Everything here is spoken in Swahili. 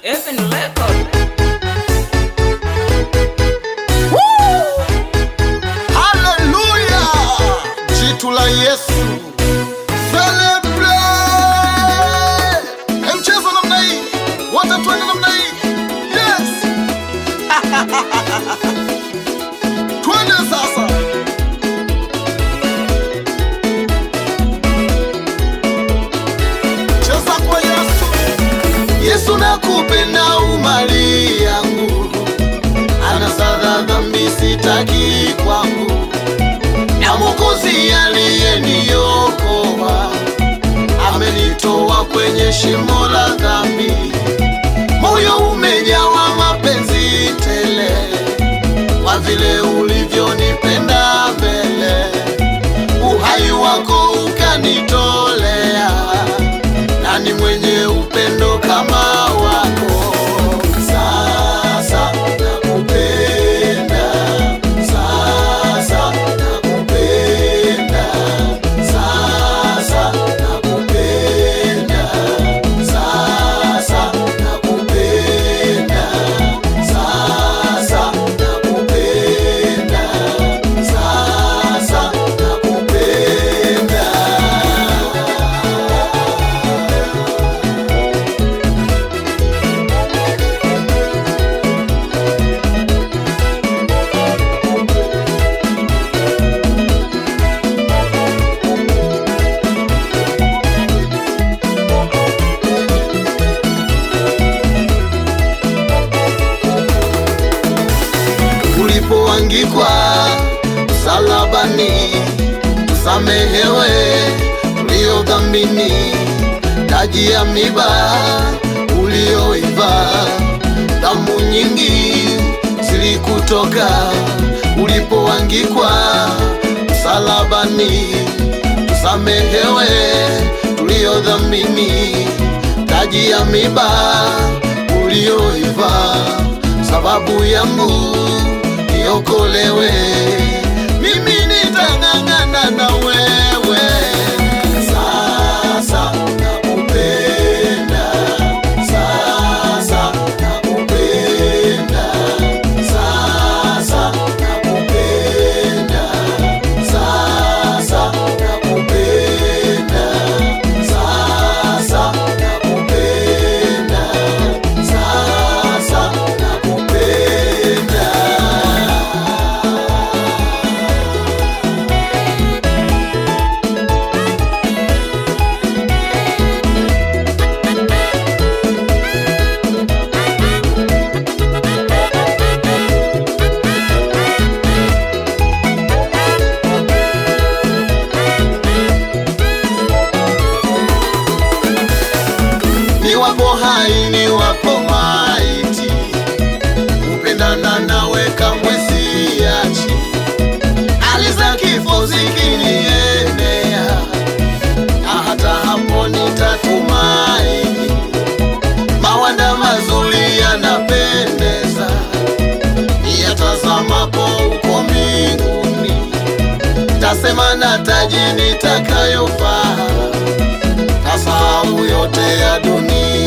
Even record. Hallelujah! Jitu la Yesu. Celebrate! Mchezo namna hii. Wote twende namna hii. Yes! Twende sasa. Cheza kwa Yesu. Yesu nakupenda umali yangu. Anasada dhambi sitaki kwangu, na Mwokozi aliyeniokoa amenitoa kwenye shimo la dhambi. Moyo umejawa mapenzi tele, kwa vile ulivyonipenda mbele, uhai wako ukanitolea. Nani mwenye upendo kama wako? Sasa nakupenda, sasa nakupenda, sasa nakupenda, sasa nakupenda, sasa nakupenda, sasa nakupenda. Ulipoangikwa msalabani, tusamehewe tulio dhambini, taji ya miba ulioiva, damu nyingi zilikutoka. Ulipoangikwa msalabani, tusamehewe tulio dhambini, taji ya miba ulioiva, sababu yangu niokolewe. Mimi nitang'ang'ana na wewe. Sasa nakupenda, sasa nakupenda, sasa nakupenda, sasa nakupenda, sasa nakupenda, sasa nakupenda. Niwapo hai niwapo maiti, kupendana nawe kamwe siachi. Hali za kifo zikiniendea, na hata hapo nitatumaini. Mawanda mazuri yanapendeza, niyatazamapo uko mbinguni. Tasema na taji nitakayovaa, tasahau yote ya dunia.